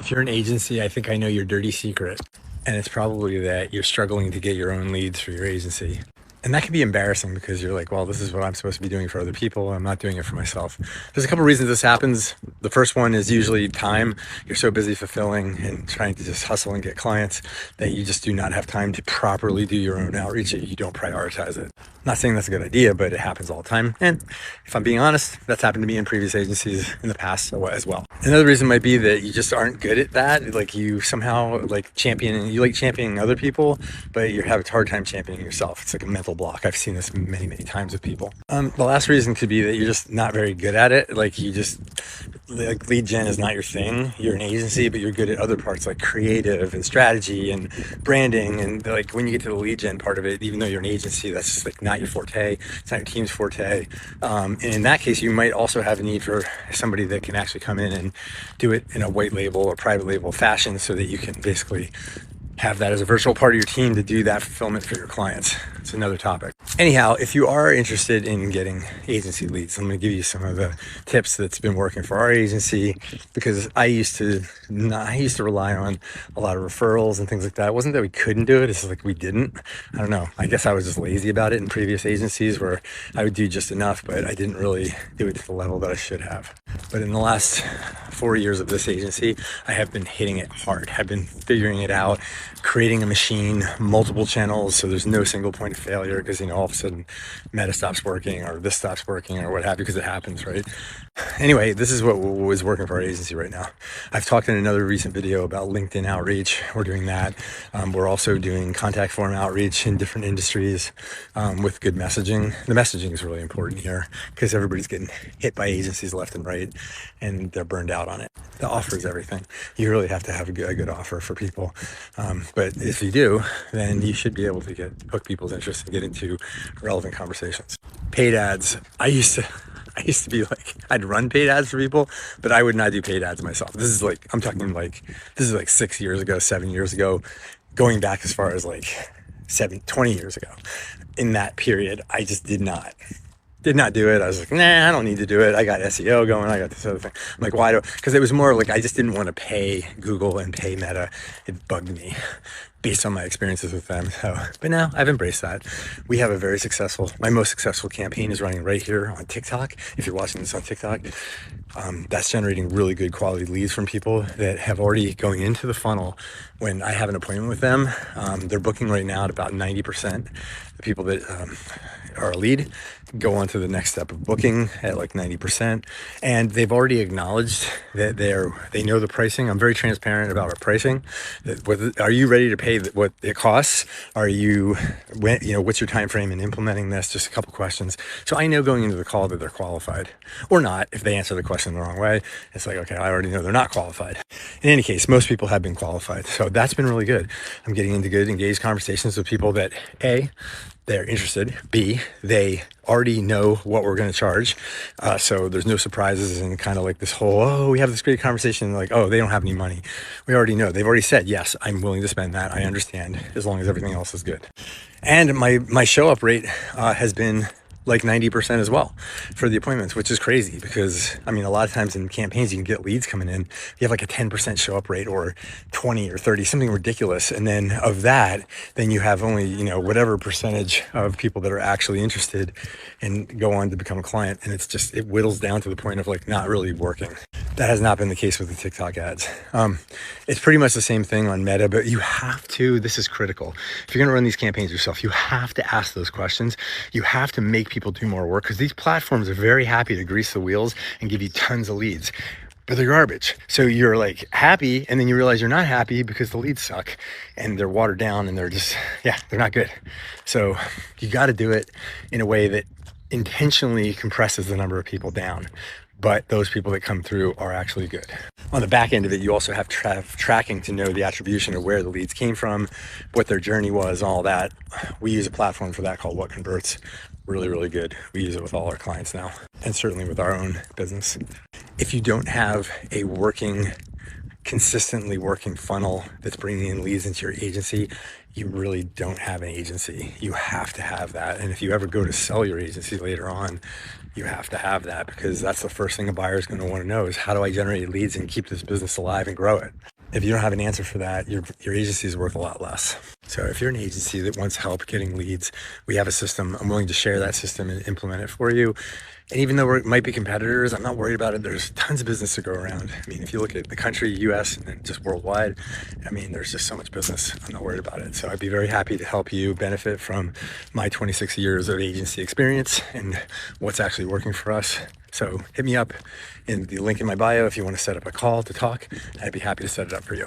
If you're an agency, I think I know your dirty secret. And it's probably that you're struggling to get your own leads for your agency. And that can be embarrassing because you're like, well, this is what I'm supposed to be doing for other people. I'm not doing it for myself. There's a couple reasons this happens. The first one is usually time. You're so busy fulfilling and trying to just hustle and get clients that you just do not have time to properly do your own outreach. You don't prioritize it. I'm not saying that's a good idea, but it happens all the time. And if I'm being honest, that's happened to me in previous agencies in the past as well. Another reason might be that you just aren't good at that. Like you somehow like championing other people, but you have a hard time championing yourself. It's like a mental block. I've seen this many times with people. The last reason could be that you're just not very good at it. Like lead gen is not your thing. You're an agency, but you're good at other parts like creative and strategy and branding. And like when you get to the lead gen part of it, even though you're an agency, that's just like not your forte. It's not your team's forte. And in that case, you might also have a need for somebody that can actually come in and do it in a white label or private label fashion so that you can basically have that as a virtual part of your team to do that fulfillment for your clients. It's another topic. Anyhow, if you are interested in getting agency leads, I'm going to give you some of the tips that's been working for our agency, because I used to rely on a lot of referrals and things like that. It wasn't that we couldn't do it, it's like we didn't. I don't know. I guess I was just lazy about it in previous agencies where I would do just enough, but I didn't really do it to the level that I should have. But in the last 4 years of this agency, I have been hitting it hard. I've been figuring it out, creating a machine, multiple channels, so there's no single point of failure because, all of a sudden Meta stops working or this stops working or what have you, because it happens, right? Anyway, this is what is working for our agency right now. I've talked in another recent video about LinkedIn outreach. We're doing that. We're also doing contact form outreach in different industries with good messaging. The messaging is really important here because everybody's getting hit by agencies left and right and they're burned out on it. The offer is everything. You really have to have a good offer for people. But if you do, then you should be able to hook people's interest and get into relevant conversations. Paid ads. I used to be like, I'd run paid ads for people, but I would not do paid ads myself. This is like 6 years ago, 7 years ago, going back as far as like 20 years ago. In that period, I just did not do it. I was like, nah, I don't need to do it. I got SEO going. I got this other thing. I'm like, why because it was more like, I just didn't want to pay Google and pay Meta. It bugged me based on my experiences with them. So, but now I've embraced that. We have my most successful campaign is running right here on TikTok. If you're watching this on TikTok, that's generating really good quality leads from people that have already going into the funnel. When I have an appointment with them, they're booking right now at about 90%. The people that are a lead go on to the next step of booking at like 90%, and they've already acknowledged that they know the pricing. I'm very transparent about our pricing. Are you ready to pay what it costs? What's your time frame in implementing this? Just a couple questions, so I know going into the call that they're qualified or not. If they answer the question the wrong way, it's like, okay, I already know they're not qualified. In any case, most people have been qualified, so that's been really good. I'm getting into good engaged conversations with people that A, they're interested, B, they already know what we're going to charge, so there's no surprises and kind of like this whole, we have this great conversation, like, they don't have any money. We already know. They've already said, yes, I'm willing to spend that. I understand, as long as everything else is good. And my show up rate has been like 90% as well for the appointments, which is crazy because a lot of times in campaigns you can get leads coming in, you have like a 10% show up rate or 20 or 30, something ridiculous. And then of that, then you have only, whatever percentage of people that are actually interested and go on to become a client. And it whittles down to the point of like not really working. That has not been the case with the TikTok ads. It's pretty much the same thing on Meta, but you have to, this is critical. If you're gonna run these campaigns yourself, you have to ask those questions. You have to make people do more work because these platforms are very happy to grease the wheels and give you tons of leads, but they're garbage. So you're like happy and then you realize you're not happy because the leads suck and they're watered down and they're not good. So you got to do it in a way that intentionally compresses the number of people down, but those people that come through are actually good. On the back end of it, you also have tracking to know the attribution of where the leads came from, what their journey was, all that. We use a platform for that called What Converts. Really, really good. We use it with all our clients now, and certainly with our own business. If you don't have a consistently working funnel that's bringing in leads into your agency, you really don't have an agency. You have to have that. And if you ever go to sell your agency later on, you have to have that, because that's the first thing a buyer is going to want to know is, how do I generate leads and keep this business alive and grow it? If you don't have an answer for that, your agency is worth a lot less. So if you're an agency that wants help getting leads, we have a system. I'm willing to share that system and implement it for you. And even though we might be competitors, I'm not worried about it. There's tons of business to go around. I mean, if you look at the country, US, and then just worldwide, I mean, there's just so much business. I'm not worried about it. So I'd be very happy to help you benefit from my 26 years of agency experience and what's actually working for us. So hit me up in the link in my bio if you want to set up a call to talk. I'd be happy to set it up for you.